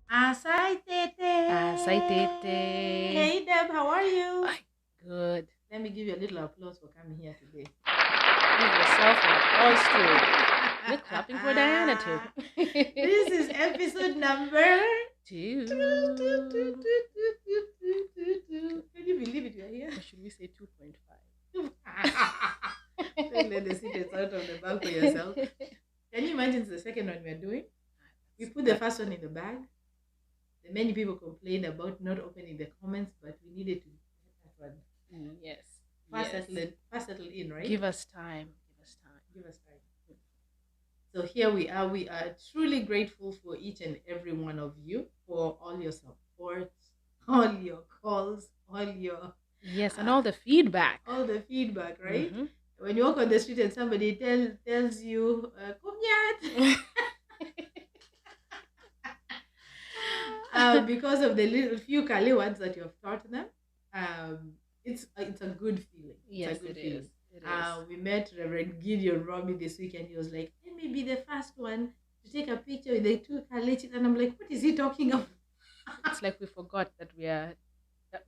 Asai Tete. Asai Tete. Hey Deb, how are you? Ay, good. Let me give you a little applause for coming here today. Give yourself an applause too. We're clapping for Diana too. This is episode number 2. Can you believe it? We are here. Or should we say 2.5? Don't let the secrets out of the bag for yourself. Can you imagine it's the second one we are doing? We put the first one in the bag. And many people complained about not opening the comments, but we needed to get that one. Yes. Fast settle in, right? Give us time. Give us time. So here we are. We are truly grateful for each and every one of you for all your support, all your calls, all your Yes, and all the feedback. All the feedback, right? Mm-hmm. When you walk on the street and somebody tells you, "Kumyat," because of the little few Kalee words that you have taught them, it's a good feeling. Yes, it's a good it feeling. is. It is. We met Reverend Gideon Robbie this weekend. He was like, "Let me be the first one to take a picture with the two Kalee chicks," and I'm like, "What is he talking about?" It's like we forgot that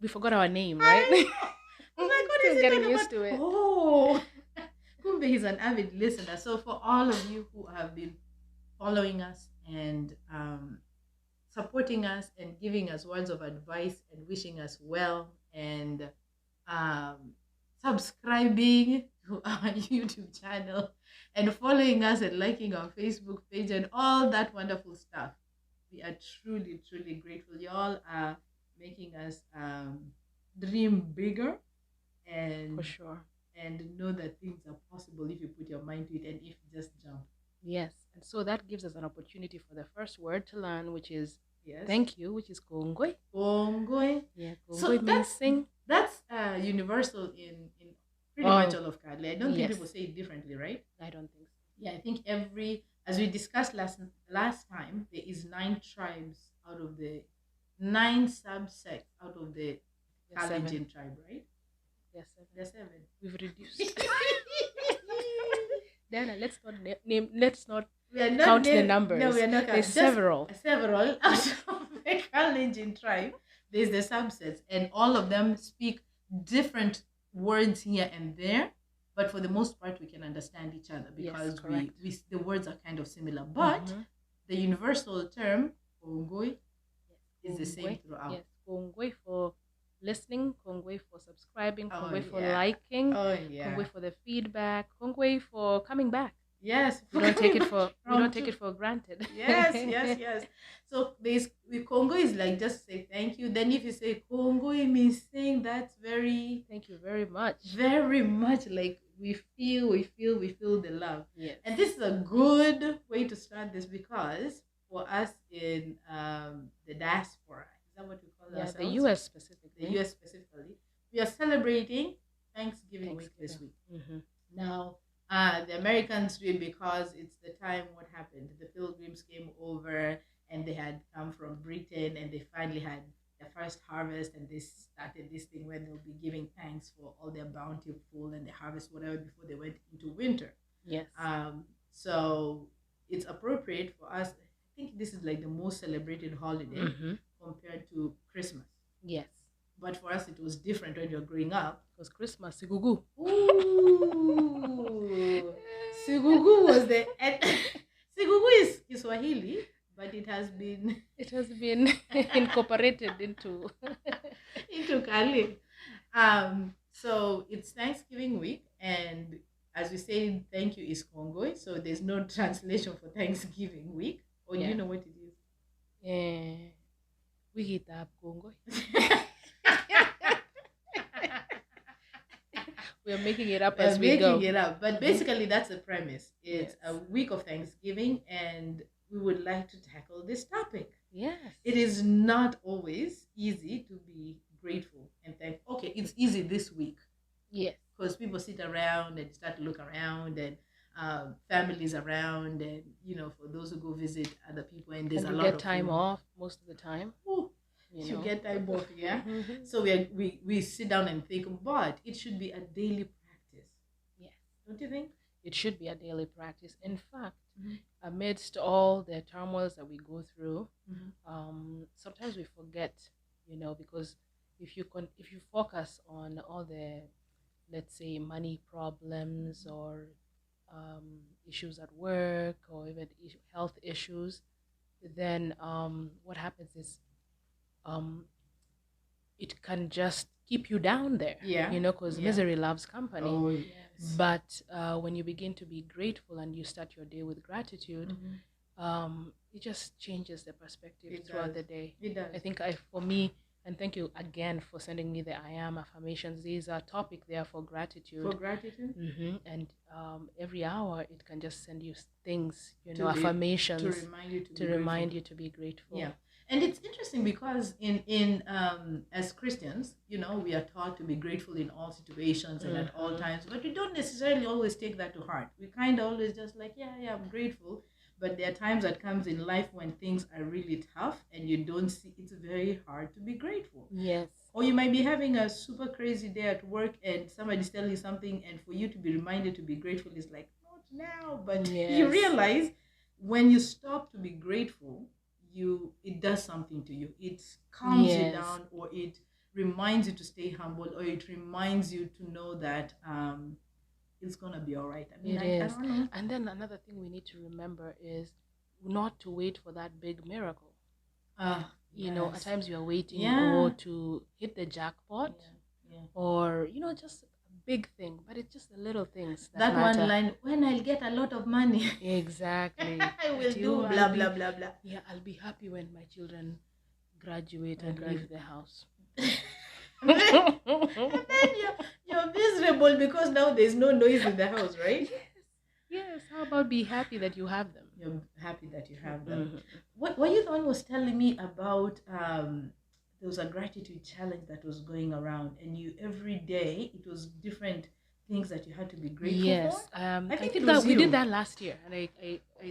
we forgot our name, right? I'm like, "What is he getting talking used about?" to it. Oh, Kumbe, he's an avid listener. So for all of you who have been following us and supporting us and giving us words of advice and wishing us well and subscribing to our YouTube channel and following us and liking our Facebook page and all that wonderful stuff. We are truly, truly grateful. Y'all are making us dream bigger and For sure. and know that things are possible if you put your mind to it and if you just jump. Yes. And so that gives us an opportunity for the first word to learn, which is Yes. thank you, which is kongoi. Kongoi. Yeah, So kongoi means sing. That's universal in pretty Oh, much all of Kalee. I don't think yes. people say it differently, right? I don't think so. Yeah, I think as we discussed last time, there is 9 tribes out of the 9 subsects out of the There's 7. Kalenjin tribe, right? There's 7. There's 7. We've reduced. Diana, let's not name. Let's not We are not count the name- numbers. No, we are not There's counting. several. Several out of the Kalenjin tribe. There's the subsets, and all of them speak different words here and there. But for the most part, we can understand each other because correct. the words are kind of similar. But Mhm. the universal term "kongoi" is the same Kongoi. throughout. Yes, kongoi for listening, kongoi for subscribing, Oh, kongoi for yeah. liking, Oh yeah. kongoi for the feedback, kongoi for coming back. Yes. We don't take it for we Round don't take two. it for granted. Yes. So with Congo is like just say thank you. Then if you say Congo, it means saying that's very Thank you very much. like we feel the love. Yes. And this is a good way to start this because for us in the diaspora, is that what we call ourselves? the US specifically. The US specifically, we are celebrating Thanksgiving week this week. Mm-hmm. Now, the Americans do it because it's the time what happened. The Pilgrims came over and they had come from Britain and they finally had their first harvest and they started this thing where they'll be giving thanks for all their bountiful and the harvest, whatever, before they went into winter. Yes. So it's appropriate for us. I think this is like the most celebrated holiday compared to Christmas. Yes. But for us, it was different when you're growing up. Because Christmas, Sigugu. Ooh. Sigugu was the Sigugu is Kiswahili, but it has been incorporated into Kalee. So it's Thanksgiving week, and as we say, thank you is Kongoi, so there's no translation for Thanksgiving week. Or do you know what it is? Wigita Kongoi. We're making it up as we go. Making it up. But basically, that's the premise. It's a week of Thanksgiving, and we would like to tackle this topic. Yes. It is not always easy to be grateful and thankful. Okay, it's easy this week. Yes. Because people sit around and start to look around, and families around, and for those who go visit other people, and there's a lot of time off most of the time. Ooh. You get time off, yeah. So we sit down and think, but it should be a daily practice. Yes. Don't you think? It should be a daily practice. In fact, Mm-hmm. amidst all the turmoils that we go through, Mm-hmm. sometimes we forget, because if you focus on all the, let's say, money problems or issues at work or even health issues, then what happens is um, it can just keep you down there, Yeah. because Yeah. misery loves company. Oh yes. But when you begin to be grateful and you start your day with gratitude, it just changes the perspective It throughout does. the day. It does. I think for me, and thank you again for sending me the I am affirmations. These are topic there for gratitude. For gratitude. And every hour it can just send you things, affirmations affirmations to remind you to be grateful. Yeah, and it's interesting because in as Christians, we are taught to be grateful in all situations and at all times, but we don't necessarily always take that to heart. We kind of always just like, yeah, I'm grateful, but there are times that comes in life when things are really tough and you don't see. It's very hard to be grateful. Yes. Or you might be having a super crazy day at work and somebody's telling you something, and for you to be reminded to be grateful is like, not now, but you realize when you stop to be grateful, it does something to you. It calms you down, or it reminds you to stay humble, or it reminds you to know that it's gonna be all right. I mean, I don't know. And then another thing we need to remember is not to wait for that big miracle. At times we are waiting to hit the jackpot, or just a big thing, but it's just the little things that matter. One line, when I'll get a lot of money, exactly, I will do blah blah blah blah. Yeah, I'll be happy when my children graduate and leave the house. and then you're miserable because now there's no noise in the house, right? Yes. How about be happy that you have them? You're happy that you have them. What you the one was telling me about? There was a gratitude challenge that was going around, and every day it was different things that you had to be grateful for. I think that we did that last year, and I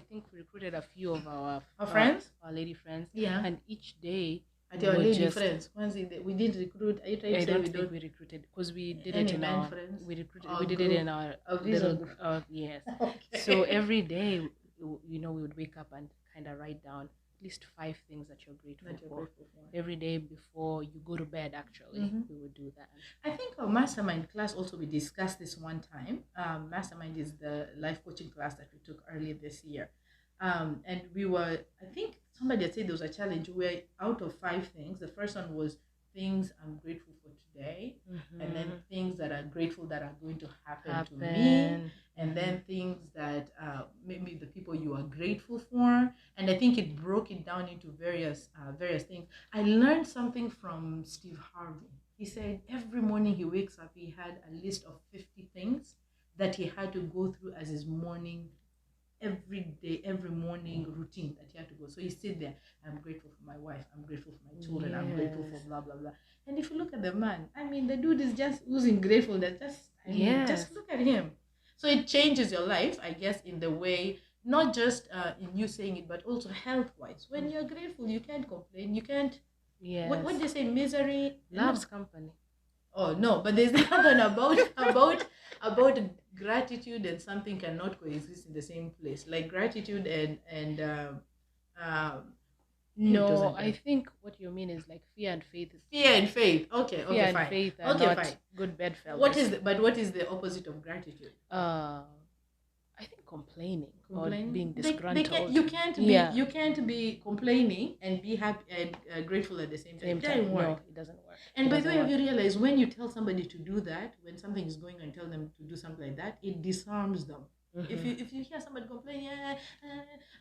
think we recruited a few of our friends, our lady friends. Yeah, and each day. At your lady friends, we didn't recruit. Are you trying to say we don't? We recruited because we did it in our friends? We recruited. We did it in our little. Yes. Okay. So every day, we would wake up and kind of write down at least 5 things that you're grateful for. Every day before you go to bed, actually, we would do that. I think our mastermind class also, we discussed this one time. Mastermind is the life coaching class that we took earlier this year. And we were, I think somebody had said there was a challenge where out of 5 things, the first one was things I'm grateful for today, and then things that are grateful that are going to happen to me, and then things that maybe the people you are grateful for. And I think it broke it down into various things. I learned something from Steve Harvey. He said every morning he wakes up, he had a list of 50 things that he had to go through as his morning, every day, every morning routine that he had to go. So he sit there, I'm grateful for my wife, I'm grateful for my children, I'm grateful for blah blah blah. And if you look at the man, I mean, the dude is just oozing gratefulness. Just look at him. So it changes your life, I guess, in the way, not just in you saying it, but also health wise. When you're grateful, you can't complain. You can't. What do they say? Misery loves company. Oh no, but there's nothing about gratitude and something cannot coexist in the same place. Like gratitude and no, I think what you mean is like fear and faith. Fear and faith. Okay, fear fine. And faith are not fine. Good bedfellows. What is the opposite of gratitude? I think complaining or being disgruntled. You can't be complaining and be happy and grateful at the same time. No, it doesn't work. And by the way, have you realized when you tell somebody to do that, when something is going on and tell them to do something like that, it disarms them. If you hear somebody complain,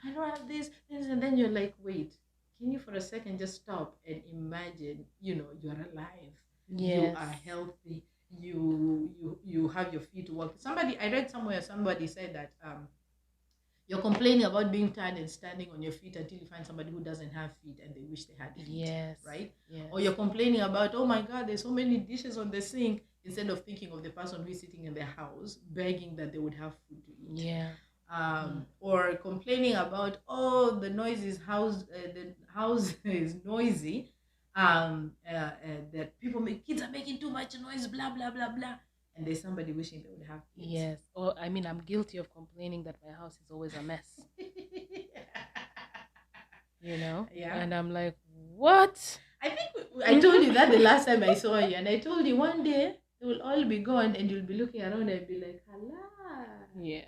I don't have this, and then you're like, wait, can you for a second just stop and imagine, you're alive, you are healthy, you have your feet to walk. I read somewhere, somebody said that you're complaining about being tired and standing on your feet until you find somebody who doesn't have feet and they wish they had feet. Yes. Right? Yes. Or you're complaining about, oh my God, there's so many dishes on the sink, instead of thinking of the person who is sitting in their house begging that they would have food to eat. Yeah. Or complaining about, the house is noisy, that kids are making too much noise, blah blah blah blah, and there's somebody wishing they would have kids. Yes. Or I mean, I'm guilty of complaining that my house is always a mess. Yeah. And I'm like, what? I think I told you that the last time I saw you, and I told you one day they will all be gone, and you'll be looking around and be like, "Hala." Yeah.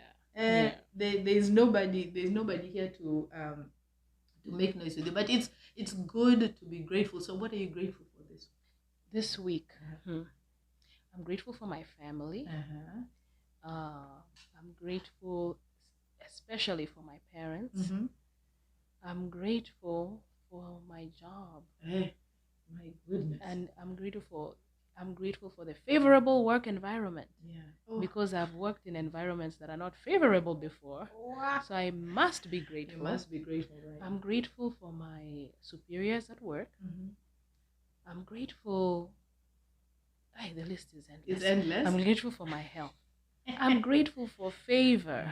There's nobody here to make noise with you. But it's good to be grateful. So what are you grateful for this week? I'm grateful for my family. I'm grateful especially for my parents. I'm grateful for my job. My goodness. And I'm grateful for the favorable work environment. Because I've worked in environments that are not favorable before. Wow. So I must be grateful. You must be grateful, right? I'm grateful for my superiors at work. I'm grateful. The list is endless. It's endless. I'm grateful for my health. I'm grateful for favor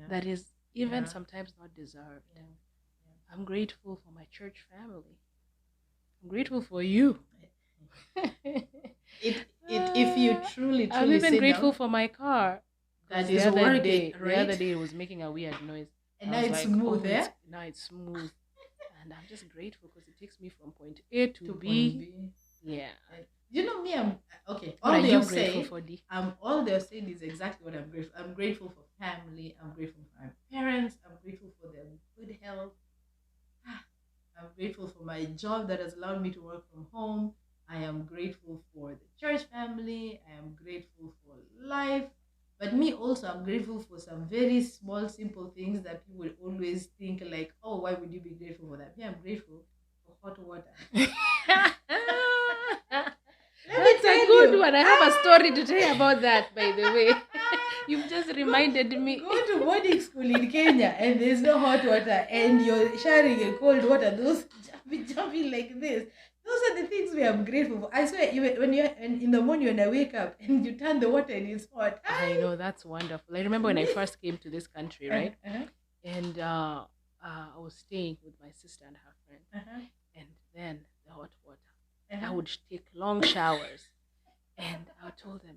that is even sometimes not deserved. I'm grateful for my church family. I'm grateful for you. If you truly I'm even grateful for my car. That is working, right? The other day it was making a weird noise. And now it's smooth, Now it's smooth. And I'm just grateful because it takes me from point A to B. Yeah. You know me, I'm okay. All you're grateful for, D? All they're saying is exactly what I'm grateful. I'm grateful for family. I'm grateful for my parents. I'm grateful for their good health. I'm grateful for my job that has allowed me to work from home. I am grateful for the church family. I am grateful for life. But me also, I'm grateful for some very small, simple things that people would always think like, oh, why would you be grateful for that? Yeah, I'm grateful for hot water. That's a good one. I have a story to tell you about that, by the way. You've just reminded me. Go to boarding school in Kenya and there's no hot water and you're sharing a cold water. Those jumping like this. Those are the things we are grateful for. I swear, even when you're in the morning when I wake up and you turn the water and it's hot. I know, that's wonderful. I remember when I first came to this country, right? And I was staying with my sister and her friend. And then the hot water. I would take long showers. And I told them,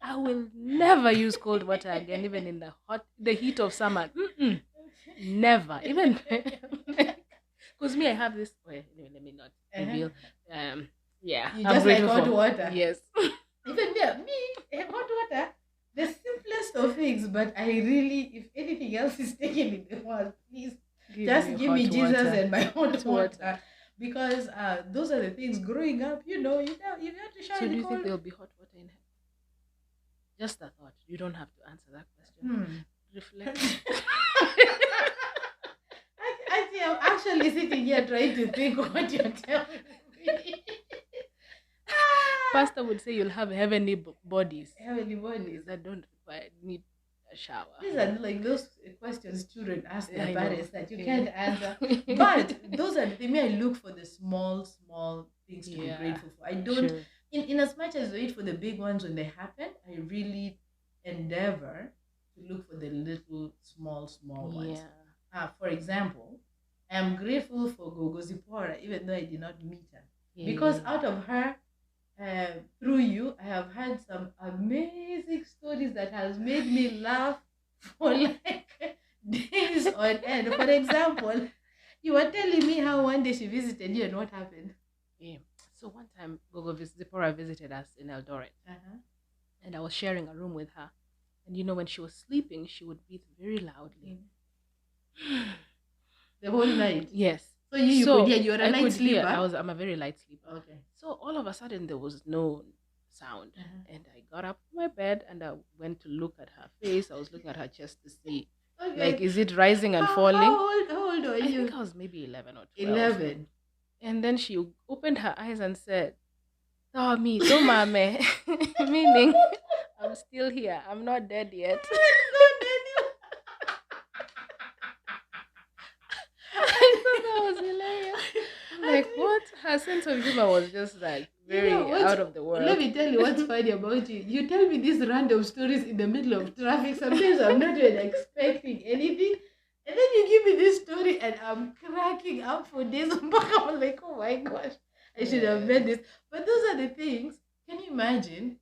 I will never use cold water again, even in the heat of summer. Never. Even because I have this. Wait, let me not reveal. You just like hot water. Yes. Even hot water. The simplest of things, but I really, if anything else is taken in the world, please just give me Jesus and my hot water. Because those are the things growing up, you have to shine. So do you think there'll be hot water in heaven? Just a thought. You don't have to answer that question. Reflect. I'm actually sitting here trying to think what you're telling me. Pastor would say you'll have heavenly bodies. Heavenly bodies that don't need a shower. These are like those questions children ask their parents that you can't answer. But those are the things. I look for the small things to be grateful for. I don't, in as much as I wait for the big ones when they happen, I really endeavor to look for the little small ones. For example, I am grateful for Gogo Zipporah, even though I did not meet her. Because out of her, through you, I have had some amazing stories that has made me laugh for like days on end. For example, you were telling me how one day she visited you and what happened. So one time Gogo Zipporah visited us in Eldoret, and I was sharing a room with her. And when she was sleeping, she would breathe very loudly. The whole night? Yes. So you could hear, you're a light sleeper? I'm a very light sleeper. Okay. So all of a sudden there was no sound. And I got up from my bed and I went to look at her face. I was looking at her chest to see, like, is it rising and falling? How old are you? I think I was maybe 11 or 12. 11. And then she opened her eyes and said, "Tommy, don't mame," meaning I'm still here. I'm not dead yet. I thought that was hilarious. Like, what? Her sense of humor was just like very out of the world. Let me tell you what's funny about you. You tell me these random stories in the middle of traffic. Sometimes I'm not even expecting anything. And then you give me this story and I'm cracking up for days. I'm like, oh my gosh, I should have read this. But those are the things. Can you imagine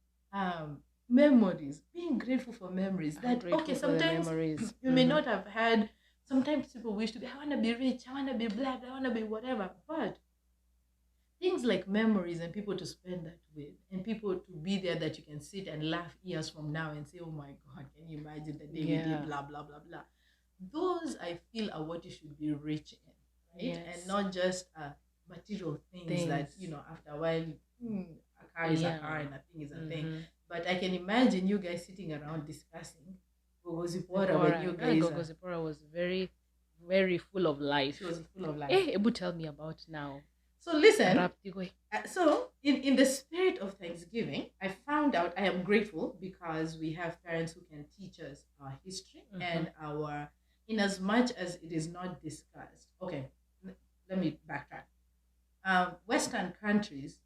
Memories, being grateful for memories. I'm That okay, grateful for the sometimes memories. you may not have had. Sometimes people wish to be. I want to be rich. I want to be black. I want to be whatever. But things like memories and people to spend that with, and people to be there that you can sit and laugh years from now and say, "Oh my God, can you imagine the day we did Yeah. blah blah blah blah." Those I feel are what you should be rich in, right? And Yes. not just material things that Things. after a while, a car is a Yeah. car and a thing is a thing. Mm-hmm. But I can imagine you guys sitting around discussing Gogo Zipporah when Zipporah. you Yeah, guys Gogo are. Zipporah was very, very full of life. She was full of life. Ebu, tell me about now. So listen, Arap Tigoi. so in the spirit of Thanksgiving, I found out I am grateful because we have parents who can teach us our history and our, in as much as it is not discussed. Okay, let me backtrack. Western countries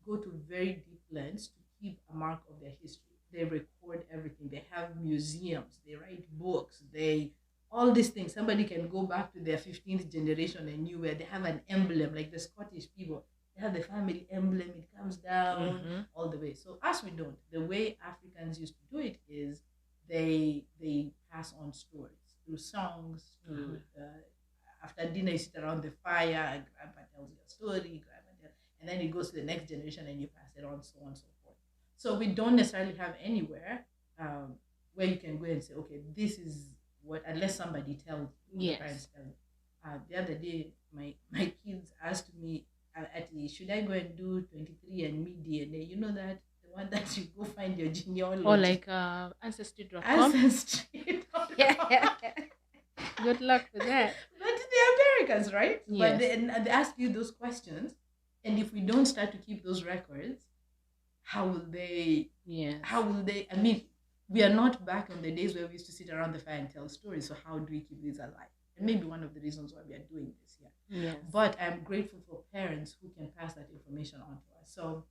go to very deep lengths to keep a mark of their history. They record everything. They have museums. They write books. They all these things. Somebody can go back to their 15th generation and knew where they have an emblem, like the Scottish people. They have the family emblem. It comes down all the way. So us, we don't. The way Africans used to do it is they pass on stories through songs, through after dinner, you sit around the fire, and grandpa tells you a story, and then it goes to the next generation and you pass it on, so on and so forth. So we don't necessarily have anywhere where you can go and say, okay, this is what, unless somebody tells you, the parents tell you. The other day, my kids asked me, should I go and do 23 and me DNA? You know that the one that you go find your genealogy. Or like Ancestry.com. Ancestry.com. Good luck with that. But they're Americans, right? Yes. But they ask you those questions, and if we don't start to keep those records, how will they? Yes. How will they? I mean, we are not back in the days where we used to sit around the fire and tell stories. So how do we keep these alive? And maybe one of the reasons why we are doing this here. Yes. But I'm grateful for parents who can pass that information on to us. So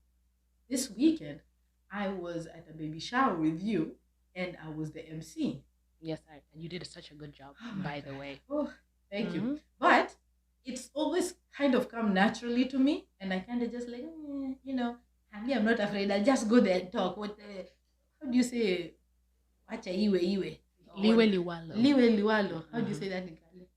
this weekend, I was at a baby shower with you, and I was the MC. Yes, and you did such a good job, by the way. Oh, thank you. But it's always kind of come naturally to me, and I kind of just like, I'm not afraid. I'll just go there and talk. How do you say? Wacha iwe iwe. Liwe liwalo. Liwe liwalo. How do you say that in Kalee?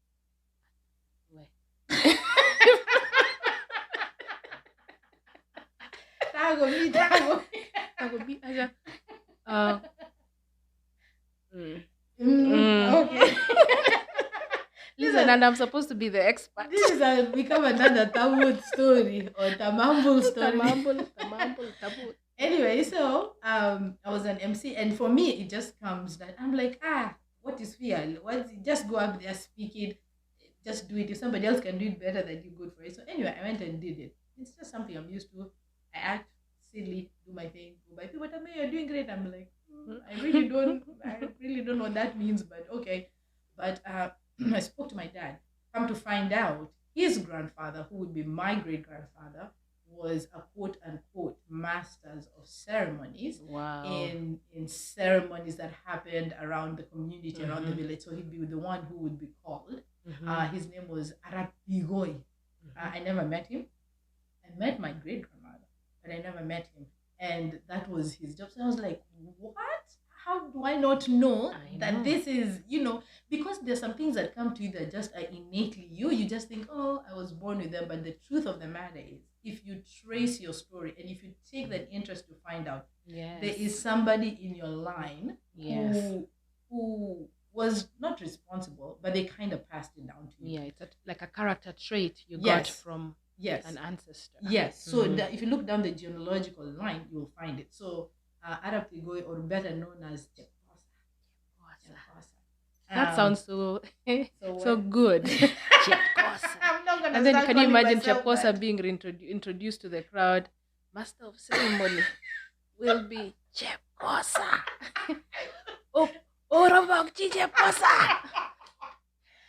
Okay. Listen, and I'm supposed to be the expert. This has become another taboo story or tamamble story. Tamamble. Anyway, so I was an MC, and for me, it just comes that I'm like, what is fear? Just go up there, speak it, just do it. If somebody else can do it better than you, good for it. So anyway, I went and did it. It's just something I'm used to. I act silly, do my thing, go by people. Tell me you're doing great. I'm like, I really don't know what that means, but okay. But I spoke to my dad. Come to find out, his grandfather, who would be my great grandfather, was a quote unquote masters of ceremonies. Wow. In ceremonies that happened around the community, around the village. So he'd be the one who would be called. His name was Arap Tigoi. I never met him. I met my great grandmother, but I never met him. And that was his job. So I was like, what? How do I not know that this is, because there's some things that come to you that just are innately you. You just think, oh, I was born with them. But the truth of the matter is, if you trace your story and if you take that interest to find out, there is somebody in your line who was not responsible, but they kind of passed it down to you. Yeah, it's like a character trait you got from an ancestor. Yes. So if you look down the genealogical line, you'll find it. So Arap Tigoi, or better known as Chepkosa. That sounds so good. Chepkosa. I'm not gonna. And then can you imagine Chepkosa being introduced to the crowd? Master of ceremony will be Chepkosa. Oh, Chepkosa.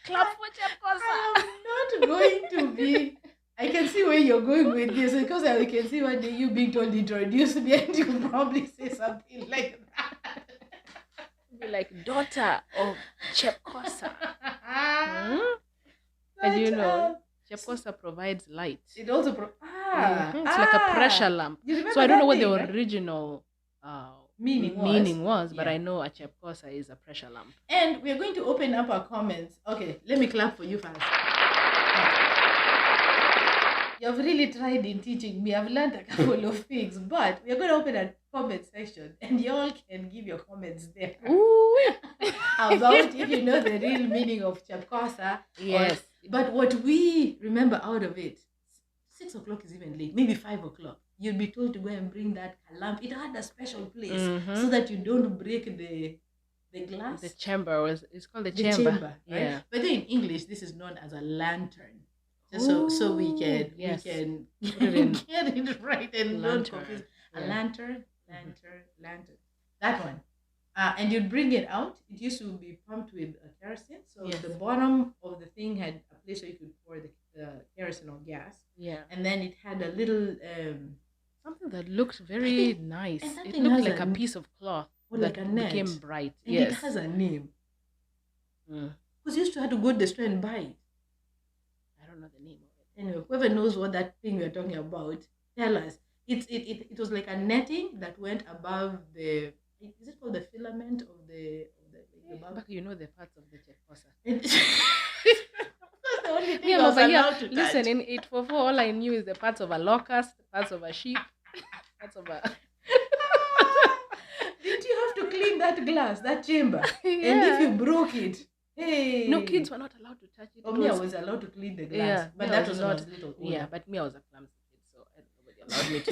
Clap for Chepkosa. I'm not going to be. I can see where you're going with this, because I can see one day you being told introduce me and you probably say something like that. Be like daughter of Chepkosa. And Chepkosa provides light. It also it's like a pressure lamp. So I don't know what the original Meaning was, but yeah. I know a chepkosa is a pressure lump. And we're going to open up our comments. Okay, let me clap for you first. You've really tried in teaching me. I've learned a couple of things, but we're going to open a comment section and y'all can give your comments there. About if you know the real meaning of chepkosa. Yes. But what we remember out of it, 6 o'clock is even late, maybe 5 o'clock. You'll be told to go and bring that lamp. It had a special place so that you don't break the glass. The chamber it's called the chamber. Right? Yeah. But then in English, this is known as a lantern. So we can yes. we can put it in get it right and lantern. don't confuse. A lantern. That one. And you'd bring it out. It used to be pumped with kerosene. So Yes. the bottom of the thing had a place where you could pour the kerosene or gas. Yeah. And then it had a little something that looked very nice. and It something looked has like a piece of cloth or that like a net. became bright. And yes. it has a name. Mm. Because you used to have to go to the store and buy it. I don't know the name of it. Anyway, whoever knows what that thing we're talking about, tell us. It was like a netting that went above the. Is it called the filament of the bulb? But you know the parts of the chepkosa. That's the only thing Yeah, I was but allowed to touch. listen, in 844, all I knew is the parts of a locust, parts of a sheep, parts of a. Didn't you have to clean that glass, that chamber? Yeah. And if you broke it, hey. No, kids were not allowed to touch it. Oh, me, I was allowed to clean the glass. Yeah, But me, that I was was not not- little. Yeah, but me, I was a clumsy kid, so nobody allowed me to.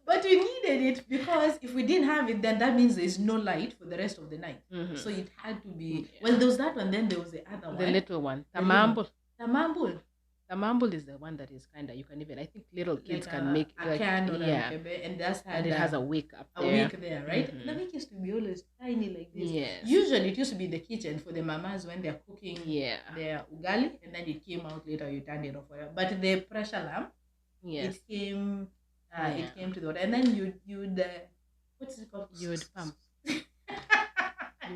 But we needed it because if we didn't have it, then that means there's no light for the rest of the night. Mhm. So it had to be. Yeah. Well, there was that one. Then there was the other one. The little one, The little tamambul. Tamambul. Tamambul is the one that is kind of, you can even, I think little kids Like can make a can or yeah, a kebe, and that's and it has a wick up a there. wick there, right? Mhm. The wick used to be always tiny like this. Yes. Usually it used to be the kitchen for the mamas when they're cooking Yeah. their ugali, and then it came out later. You turned it off, but the pressure lamp, Yes. it came. Yeah. It came to the water, and then you'd what's it called? You would pump. You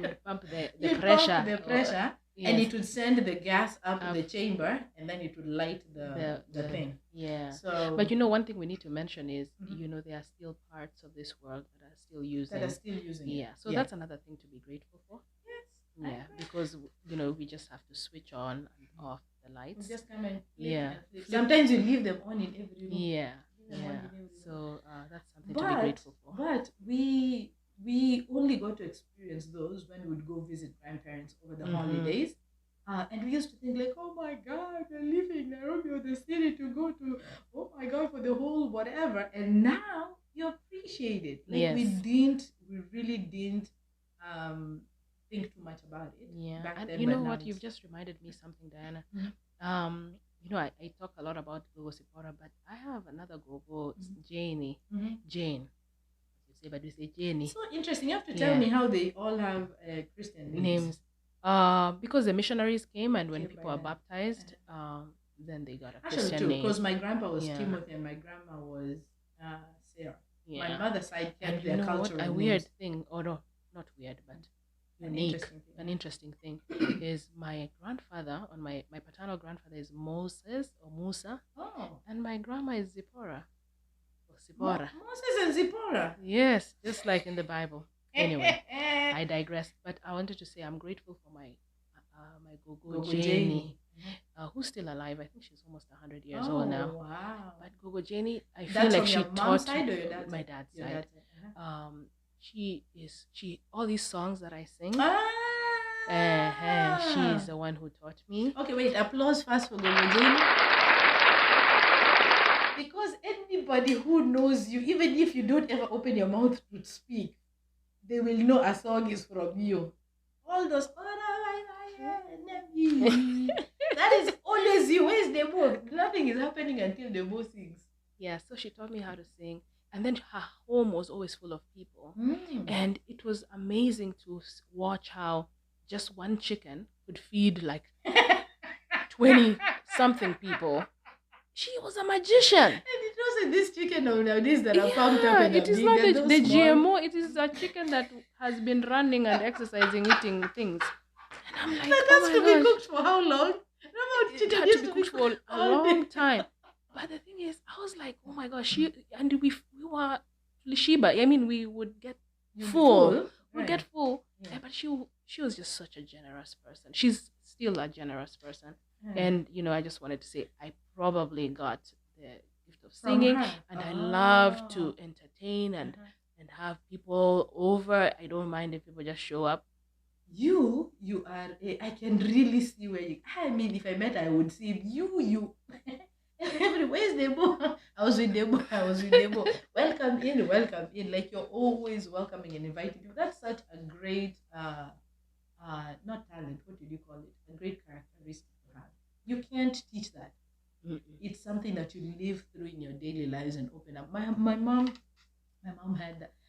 would pump the You'd pressure. pump the pressure, and Yes. it would send the gas up Up. the chamber, and then it would light the thing. Yeah. So, But you know, one thing we need to mention is, Mhm. you know, there are still parts of this world that are still using. that are still using it. Yeah. So that's another thing to be grateful for. Yes. I Yeah. agree. Because, you know, we just have to switch on and off the You lights. just come and flip Yeah. and flip. Sometimes you leave them on in every room. Yeah. Leave them on Yeah. in every room. So that's something to be grateful for. But we only got to experience those when we would go visit grandparents over the Mhm. holidays. And we used to think like, oh my God, we're leaving Nairobi or the city to go to, oh my God, for the whole whatever. And now you appreciate it. Like we really didn't think too much about it. Yeah. back And then, you but know now what? You've it's- just reminded me something, Diana. Mhm. You know, I talk a lot about Gogo Sipora, but I have another Gogo, Mhm. Jane. You say, but we say Janie. So interesting. You have to tell Yeah. me how they all have Christian names. Because the missionaries came, and when Okay, people are by that. baptized, then they got a Actually, Christian too, name. because my grandpa was Yeah. Timothy and my grandma was Sarah. Yeah. My mother's side kept And you their know what? cultural A names. weird thing, or no, not weird, but An unique, interesting thing. an interesting thing is my grandfather, on my paternal grandfather is Moses or Musa, Oh, and my grandma is Zipporah or Zipporah. Moses and Zipporah. Yes, just like in the Bible. Anyway, I digress. But I wanted to say I'm grateful for my Gogo Gogo Jane, Jane. who's still alive. I think she's almost 100 years old now. Wow. But Gogo Jane, I feel That's like from she your mom's taught side or your dad's my side? dad's Your side. dad's side. Uh-huh. She all these songs that I sing. Ah. She's the one who taught me. Okay, wait. Applause first for Gogo Jane. Because anybody who knows you, even if you don't ever open your mouth to speak, they will know a song is from you. All those. That is always you. Where's the bow? Nothing is happening until the bow sings. Yeah, so she taught me how to sing. And then her home was always full of people. And it was amazing to watch how just one chicken could feed like 20 something people. She was a magician. And it wasn't this chicken nowadays that are pumped up and it is big, not they're the those small. GMO. It is a chicken that has been running and exercising, eating things. And I'm like, That oh has my to be gosh. cooked for how long? Remember, It chicken had used to be cooked for a all day. long time. But the thing is, I was like, oh my gosh, we were Shiba. I mean, we would get You'll be full. full. We'd get Right. full. Yeah. But she was just such a generous person. She's still a generous person. Yeah. And I just wanted to say I probably got the gift of From singing, her. and I love to Oh. entertain and Uh-huh. and have people over. I don't mind if people just show up. You are I can really see where you. I mean, if I met, I would see you. Where's Debo? I was with Debo. I was with Debo. Welcome in, welcome in. Like you're always welcoming and inviting people. That's such a great not talent. What did you call it? A great characteristic to have. You can't teach that. Mm-mm. It's something that you live through in your daily lives and open up. My mom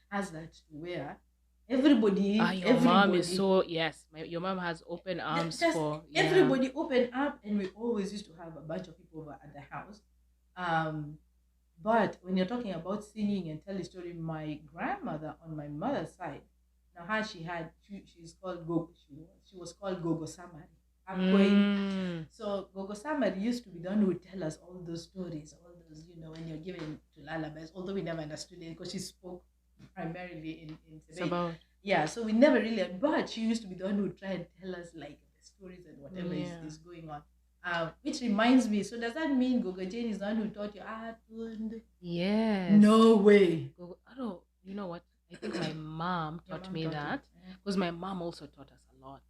has that to where everybody Your mom is everybody so yes. Your mom has open arms just for everybody open up, and we always used to have a bunch of people over at the house. um but when you're talking about singing and tell a story, my grandmother on my mother's side, now her she's called she was called Gogo Samari. Mm. So Gogo Samari used to be the one who would tell us all those stories, all those, when you're given to lullabies, although we never understood it because she spoke primarily in It's Sebei. about Yeah, so we never really, but she used to be the one who would try and tell us like the stories and whatever yeah. is going on. Which reminds me, so does that mean Gogo Jane is the one who taught you Atund? Yes. No way. I don't. You know what? I think my mom Your taught mom me taught you. that because my mom also taught us a lot.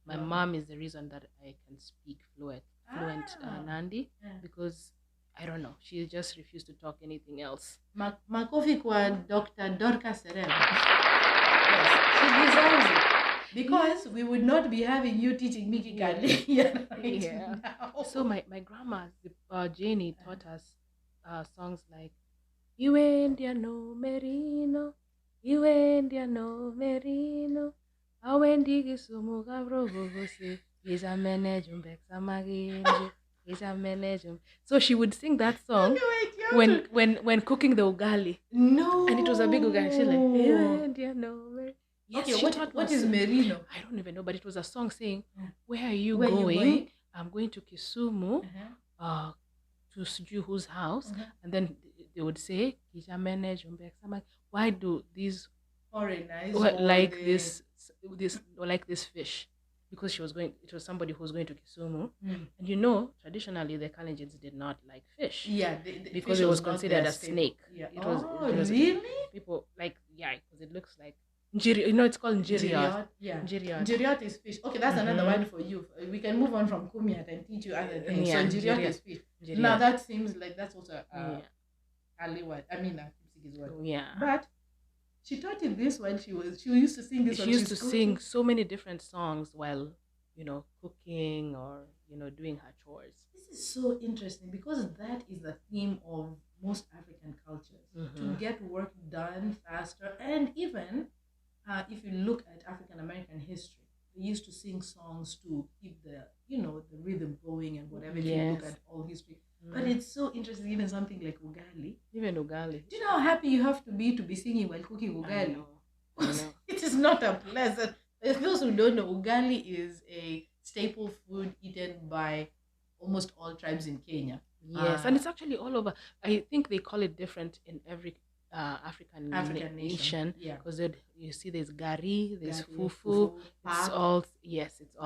My Oh. mom is the reason that I can speak fluent Ah. Nandi Yeah. because I don't know. She just refused to talk anything else. Makofi kwa Dr. Dorcas Serem. Yes, she deserves it. Because we would not be having you teaching Mickey Kalee right Yeah. now. So my grandma, Janie, taught us songs like "Iwendiano Merino, Iwendiano Merino, Awendi Kisumu Gabrogose, Izamene Jumbek Samaginji, Izamene Jum." So she would sing that song when cooking the ugali. No. And it was a big ugali. She's like, "Iwendiano Merino." Yes, Okay, she taught what us. is merino? I don't even know, but it was a song saying, Yeah. "Where are you Where are you going? going? I'm going to Kisumu, to Suju whose house," and then they would say, "Kijamene Jumbek Sama." Why do these Foreigners like this fish? Because it was somebody who was going to Kisumu, and traditionally the Kalenjins did not like fish. Yeah, because fish it was not considered their a staple. snake. Yeah. It was Really? people because it looks like njiri. It's called njiriot. Yeah. Njiriot. Njiriot is fish. Okay, that's another word for you. We can move on from kumiat and teach you other things. Yeah, so njiriot is fish. Now that seems like that's also a Ali word. I mean, a Kipsigis word. Yeah. But she taught you this when she used to sing this. She used to sing so many different songs while cooking or doing her chores. This is so interesting because that is the theme of most African cultures, to get work done faster. And even if you look at African American history, they used to sing songs to keep the rhythm going and whatever. If you look at all history. But it's so interesting, even something like ugali. Even ugali. Do you know how happy you have to be singing while cooking ugali? I know. It is not a pleasant. For those who don't know, ugali is a staple food eaten by almost all tribes in Kenya. Yes, and it's actually all over. I think they call it different in every African nation. Yeah, because you see there's gari, there's fufu. It's all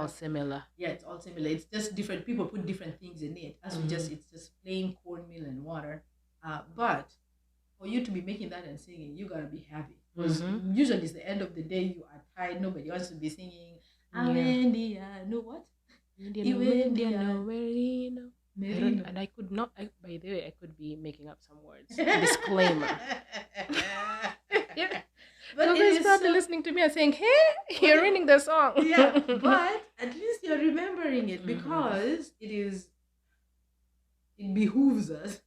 similar. Yeah, it's all similar. It's just different. People put different things in it. It's just plain cornmeal and water. But for you to be making that and singing, you gotta be happy. Because usually it's the end of the day, you are tired, nobody wants to be singing. No what? Merino. And I could not. By the way, I could be making up some words. Disclaimer. Yeah. But nobody's probably listening to me and saying, "Hey, you're ruining the song." Yeah, but at least you're remembering it because it behooves us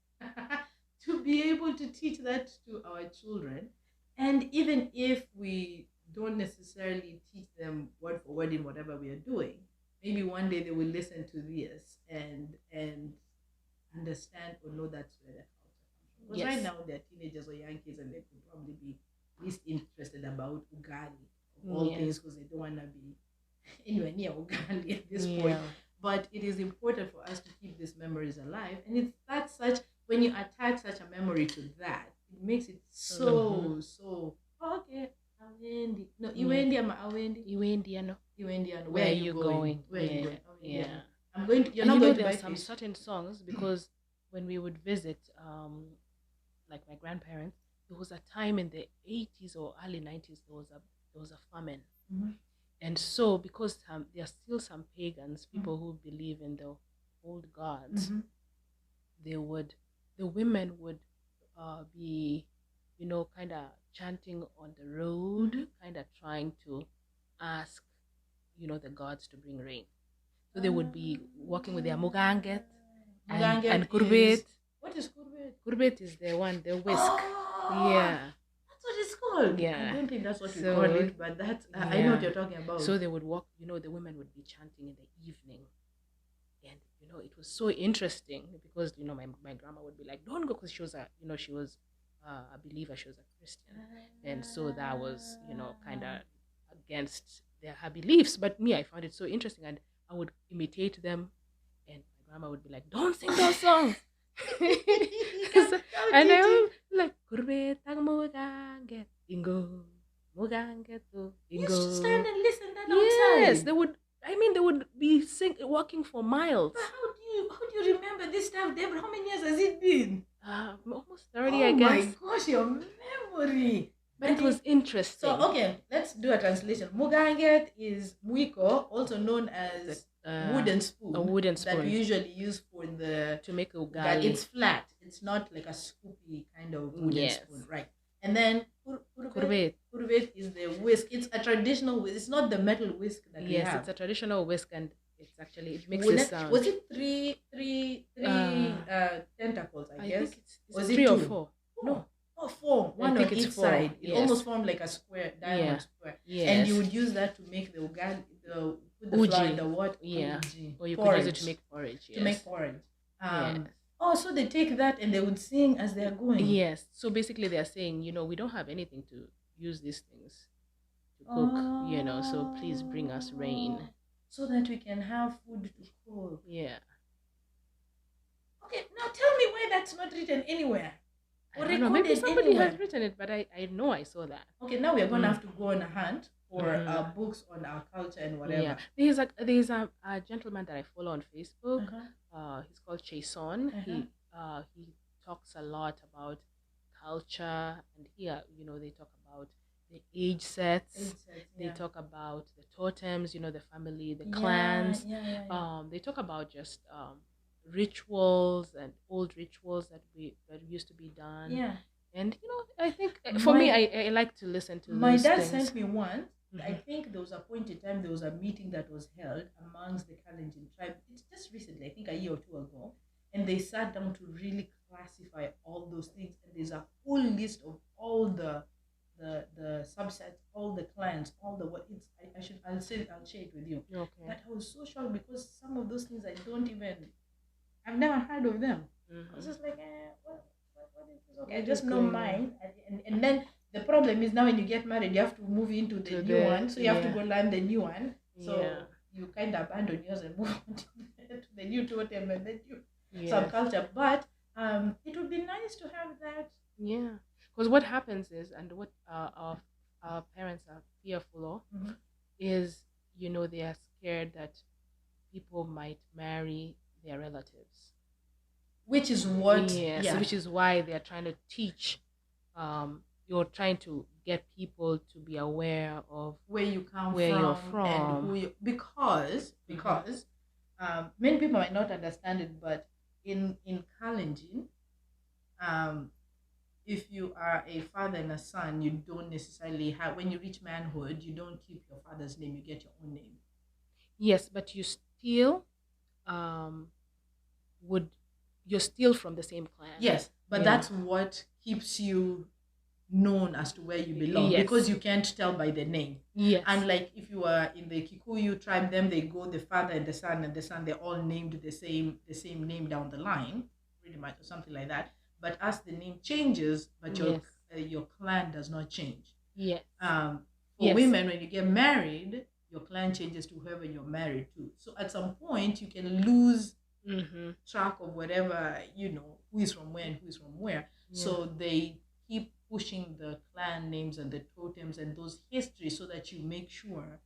to be able to teach that to our children. And even if we don't necessarily teach them word for word in whatever we are doing, maybe one day they will listen to this and understand or know that's where their culture comes from. Because right now they're teenagers or young kids and they could probably be least interested about ugali of all things because they don't want to be anywhere near ugali at this point. But it is important for us to keep these memories alive, and that's such when you attach such a memory to that, it makes it Mhm. so. Oh, okay, Awendi. No, Yeah. Iwendi ama Awendi. Iwendi, ano. Iwendi, and Where where are are you you going? going? Where are you Yeah, going? Awendi, yeah. ano. I'm going to. You're And not you know, going to there are buy some fish. certain songs because when we would visit, like my grandparents, there was a time in the 80s or early 90s there was a famine, Mhm. and so because there are still some pagans, people who believe in the old gods, Mhm. they would the women would be, kind of chanting on the road, kind of trying to ask, the gods to bring rain. So they would be walking with their muganget Muganget and kurbet. is what is kurbet? Kurbet is the one, the whisk. Oh, Yeah, that's what it's called. I yeah. don't think that's what we So call it, but that's I know what you're talking about. So they would walk. The women would be chanting in the evening, and it was so interesting because my grandma would be like, "Don't go," because she was a believer. She was a Christian, and so that was kind of against her beliefs. But me, I found it so interesting, and I would imitate them, and my grandma would be like, "Don't sing those songs." So- and I was like, "Kurbe tang muganget ingo muganget to You used to ingo." stand and listen that Yes, outside. they would. I mean, they would be walking for miles. But how do you remember this stuff, Deborah? How many years has it been? Almost 30, I Oh my guess. gosh, your memory. But it was interesting. So okay, let's do a translation. Muganget is muiko, also known as wooden spoon. A wooden that spoon we usually use for the to make a that ugali. it's flat. It's not like a scoopy kind of wooden Yes. spoon, right? And then Kurbet. kurbet is the whisk. It's a traditional whisk. It's not the metal whisk that we Yes, have. it's a traditional whisk, and it makes Was this it- sound. Was it three tentacles? I guess. think it's Was it 3 or two? 4. No. Oh, four. I One think on it's each 4, side. It yes. almost formed like a square, diamond Yeah. square. Yes. And you would use that to make the ugali, put the flour in the what? Yeah. Uji. Or you Porridge. could use it to make porridge. Yes. To make porridge. Yes. Oh, so they take that and they would sing as they're going. Yes. So basically, they're saying, we don't have anything to use these things to cook, so please bring us rain. So that we can have food to cook. Yeah. Okay, now tell me why that's not written anywhere. I don't know. Maybe recorded somebody anywhere. has written it, but I know I saw that. Okay, now we're going to have to go on a hunt for Mhm. books on our culture and whatever. Yeah. There's a gentleman that I follow on Facebook. He's called Jason. He talks a lot about culture, and here they talk about the age sets. They talk about the totems, the family, the clans. They talk about just rituals and old rituals that used to be done. Yeah. And I think for me, I like to listen to My those dad things. sent me one. Mhm. I think there was a point in time there was a meeting that was held amongst the Kalenjin tribe. It's just recently, I think a year or two ago, and they sat down to really classify all those things. And there's a whole list of all the subsets, all the clans, all the what. It's I'll share it with you. Okay. But I was so shocked because some of those things I've never heard of them. I was just like, what is this? Okay, I just know mine. And then the problem is now when you get married, you have to move into the new one. So you have to go learn the new one. So you kind of abandon yours and move on to the new totem and the new subculture. But it would be nice to have that. Yeah. Because what happens is, and what our parents are fearful of, is, they are scared that people might marry their relatives. Which is what? Yes, which is why they are trying to teach. You're trying to get people to be aware of where you come you're from, and who you, because many people might not understand it, but in Kalenjin, if you are a father and a son, you don't necessarily have, when you reach manhood, you don't keep your father's name, you get your own name. Yes, but you still you're still from the same clan. Yes, but that's what keeps you known as to where you belong, because you can't tell by the name. Yes. And like if you are in the Kikuyu tribe, then they go the father and the son, they're all named the same name down the line, pretty much, or something like that. But as the name changes, but your clan does not change. Yes. For women, when you get married, your clan changes to whoever you're married to. So at some point, you can lose Mm-hmm. track of whatever, who is from where and who is from where. Yeah. So they keep pushing the clan names and the totems and those histories so that you make sure,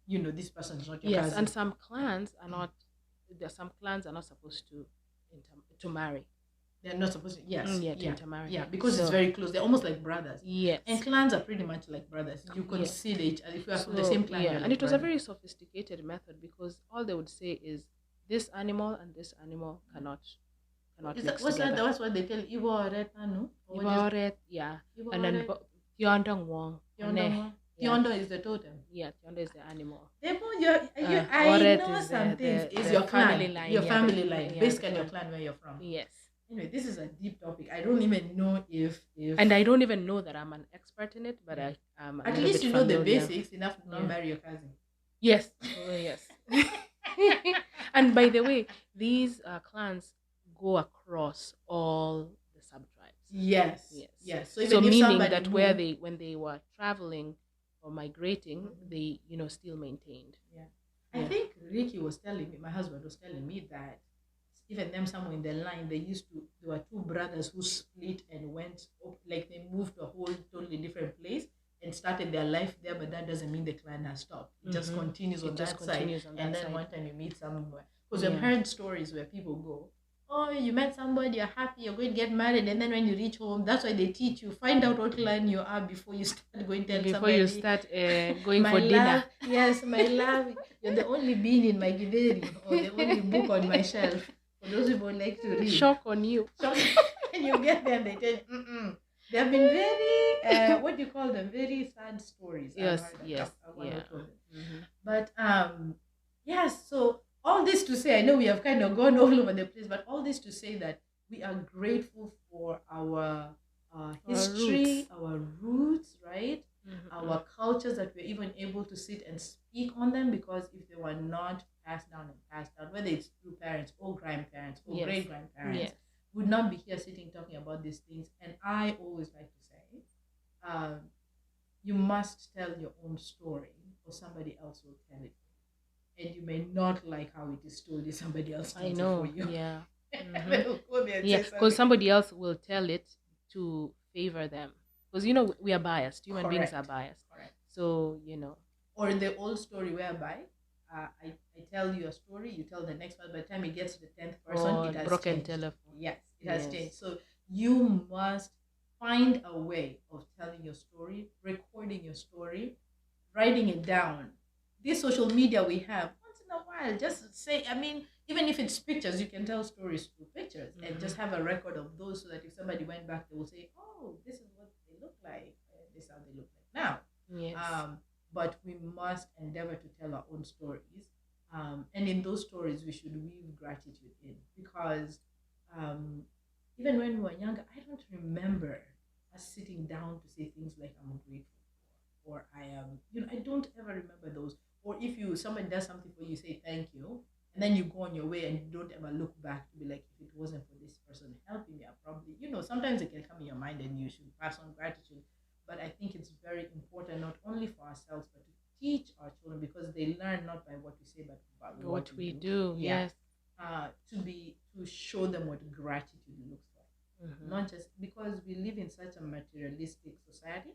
this person is not your Yes, and cousin. some clans are not. Some clans are not supposed to to marry. They're not supposed to. Yes, Yeah, to yeah, intermarry. yeah, because it's very close. They're almost like brothers. Yes. And clans are pretty much like brothers. You Yeah. consider each other. If you are from the So same clan, yeah, you're and like it was a brothers. very sophisticated method because all they would say is this animal and this animal cannot Is that mix what's that? together. That's what they tell Ivo Retanu? Or what is Ivoret, yeah, Ivo and then Ret? Tiondong Wong, Tiondo. yeah, Tiondo is the totem. yeah, Tiondo is the animal. Therefore, I Oret know is some things. Is the your family clan, line, your yeah, family line, yeah, based on your clan where you're from. yes. Anyway, this is a deep topic. I don't even know if And I don't even know that I'm an expert in it, but I'm a at little least bit you know the familiar. basics enough to not Yeah. marry your cousin. Yes, oh, yes. And by the way, these clans go across all the subtribes. Yes. Yes. Yes. So, even if meaning somebody that knew, when they were traveling or migrating, Mhm. they still maintained. Yeah. I think Ricky was telling me, my husband was telling me that even them somewhere in the line, there were two brothers who split and went up, like they moved to a whole totally different place and started their life there, but that doesn't mean the clan has stopped. It just continues on that side. And then one time you meet somewhere. Because I've heard stories where people go, oh, you met somebody, you're happy, you're going to get married, and then when you reach home, that's why they teach you, find out what clan you are before you start going to tell Before somebody. you start going my for love, dinner. yes, my love, you're the only bean in my giveri, or the only book on my shelf. For those people who like to read. Shock on you. Shock. And you get there and they tell you, mm-mm. They have been very, what do you call them? Very sad stories. Yes, I've heard yes, one or yeah. two of them. Mm-hmm. But yes, so all this to say, I know we have kind of gone all over the place, but all this to say that we are grateful for our history, our roots, right? Mm-hmm. Our cultures, that we're even able to sit and speak on them, because if they were not passed down and passed down, whether it's through parents or grandparents or Yes. great grandparents, Yes. would not be here sitting talking about these things. And I always like to say, you must tell your own story, or somebody else will tell it. And you may not like how it is told if somebody else I tells know, it for you. yeah. They'll go there and say Because something. somebody else will tell it to favor them. Because we are biased. Human beings are Correct. biased. Correct. So Or the old story whereby I tell you a story, you tell the next one. By the time it gets to the 10th person, or it has broken changed. telephone. Yes, it has Yes. changed. So you must find a way of telling your story, recording your story, writing it down. This social media we have, once in a while, just say, I mean, even if it's pictures, you can tell stories through pictures, and just have a record of those, so that if somebody went back, they will say, oh, this is what they look like, and this is how they look like now. Yes. But we must endeavor to tell our own stories. And in those stories, we should weave gratitude in, because even when we were younger, I don't remember us sitting down to say things like I'm grateful for, or I am, I don't ever remember those. Or if somebody does something for you, say thank you, and then you go on your way and you don't ever look back to be like, if it wasn't for this person helping me, I probably, sometimes it can come in your mind and you should pass on gratitude. But I think it's very important, not only for ourselves, but to teach our children, because they learn not by what we say, but by what we do. Yeah. Yes. To show them what gratitude looks like. Not just because we live in such a materialistic society,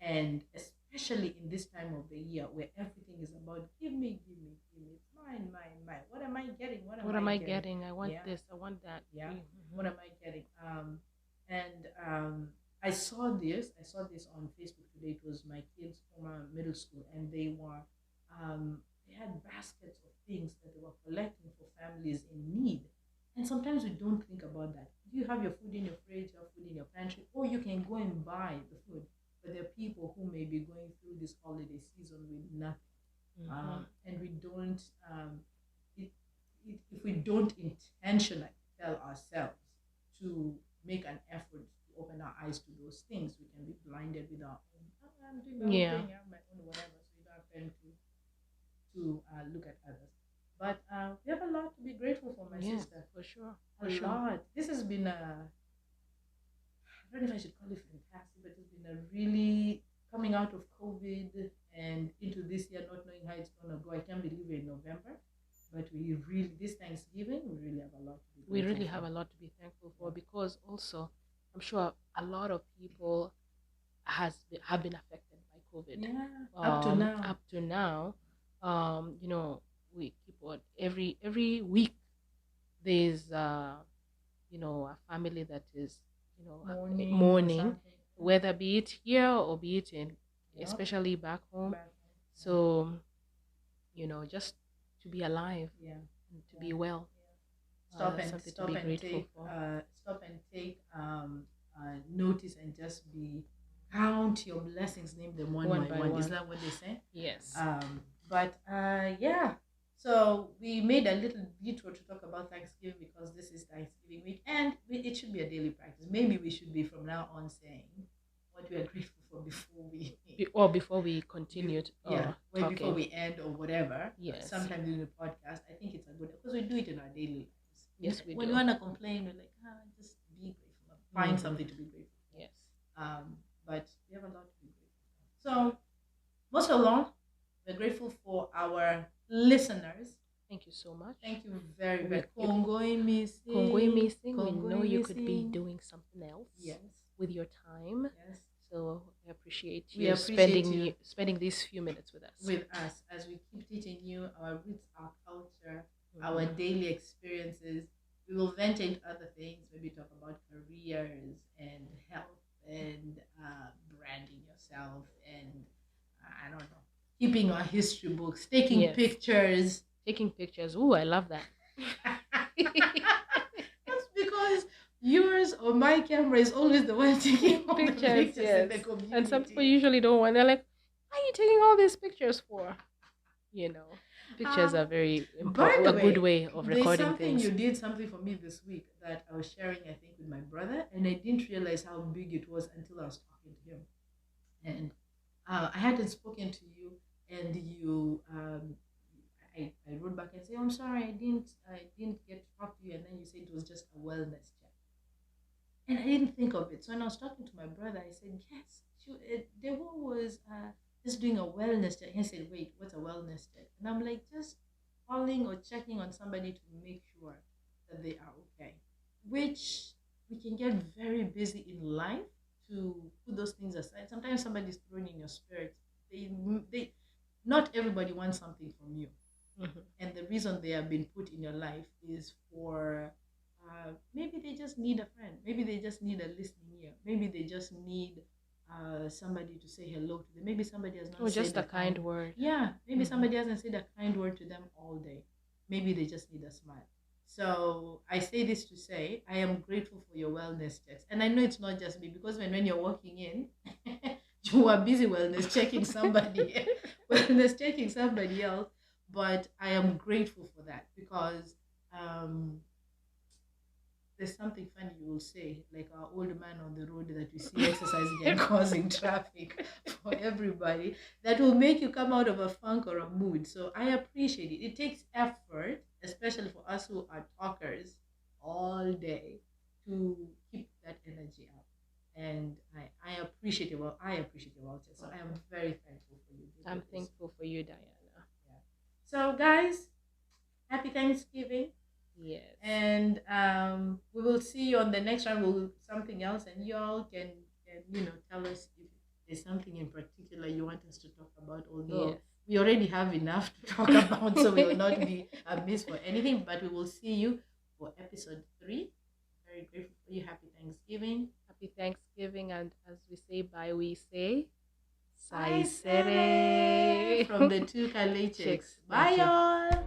and especially in this time of the year where everything is about give me, give me, give me, mine, mine, mine. What am I getting? What am I getting? I want this. I want that. Yeah. What am I getting? I saw this. On Facebook today. It was my kids from middle school, and they had baskets of things that they were collecting for families in need. And sometimes we don't think about that. You have your food in your fridge, you have food in your pantry, or you can go and buy the food. But there are people who may be going through this holiday season with nothing, and we don't. If we don't intentionally tell ourselves to make an effort to open our eyes to those things, we can be blinded with our own. Oh, I'm doing my own thing. I have my own whatever. So you don't have time to look at others. But we have a lot to be grateful for, my sister. For sure. A lot. This has been I don't know if I should call it fantastic, but it's been a really coming out of COVID and into this year, not knowing how it's going to go. I can't believe we're in November. But we really, this Thanksgiving, we really have a lot to be We grateful really for. have a lot to be thankful Yeah. for, because also I'm sure a lot of people have been affected by COVID. Yeah, up to now. Up to now, you know, we keep on every week there's a family that is Morning or mourning, something. whether be it here or be it in, Yep. especially back home. Back home. So just to be alive Yeah. and to Yeah. be well, Stop and something to stop be and grateful take for. notice and just be count your blessings, name them one One by by one. Is one. that what they say? Yes. But yeah. So we made a little detour to talk about Thanksgiving because this is Thanksgiving week, and it should be a daily practice. Maybe we should be from now on saying what we are grateful for before we Or before we continue yeah, way before talking. we end or whatever. Yes. Sometime during the podcast, I think it's a good because we do it in our daily lives. Yes, we When do. you wanna complain, we're like, just be grateful. Find Mhm. something to be grateful for. Yes. But we have a lot to be grateful for. So most of all, we're grateful for our listeners. Thank you so much. Thank you very We- much. Kongoi missing. Kongoi missing. We Kongoi know you could be missing. doing something else. Yes. With your time. Yes. So we appreciate We you appreciate spending these few minutes with us. With us as we keep teaching you our roots, our culture, Mhm. our daily experiences. We will venture into other things, maybe talk about careers and health and branding yourself and I don't know, keeping our history books, taking Yes. pictures. Taking pictures. Ooh, I love that. That's because yours or my camera is always the one taking all Pictures, the pictures in the yes. community. And some people usually don't want. They're like, "Why are you taking all these pictures for?" Pictures are very important. A good way of recording something things. You did something for me this week that I was sharing, I think, with my brother, and I didn't realize how big it was until I was talking to him. And I hadn't spoken to you, and I wrote back and said, "I'm sorry, I didn't get to talk to you," and then you said it was just a wellness check, and I didn't think of it. So when I was talking to my brother, I said, "Yes, the one was just doing a wellness check." He said, "Wait, what's a wellness check?" And I'm like, "Just calling or checking on somebody to make sure that they are okay," which we can get very busy in life to put those things aside. Sometimes somebody's thrown in your spirit. They not everybody wants something from you. Mhm. And the reason they have been put in your life is for maybe they just need a friend, maybe they just need a listening ear, maybe they just need somebody to say hello to them, maybe somebody has not Or just said a kind word. yeah, maybe Mhm. somebody hasn't said a kind word to them all day, maybe they just need a smile. So I say this to say I am grateful for your wellness checks, and I know it's not just me because when you're walking in you are busy wellness checking somebody wellness checking somebody else. But I am grateful for that because um, there's something funny you will say, like our old man on the road that we see exercising and causing traffic for everybody, that will make you come out of a funk or a mood. So I appreciate it. It takes effort, especially for us who are talkers all day, to keep that energy up. And I appreciate it. Well, I appreciate it, Walter. So I am very thankful for you. I'm thankful for you, Diana. Yeah. So, guys, happy Thanksgiving. Yes. And we will see you on the next one. We'll something else, and you all can tell us if there's something in particular you want us to talk about. Although Yes. we already have enough to talk about, so we will not be amiss for anything. But we will see you for episode 3. Very grateful for you. Happy Thanksgiving. Happy Thanksgiving, and as we say bye, we say Sai Sai Sere from the two Kalee Chics. Bye, y'all.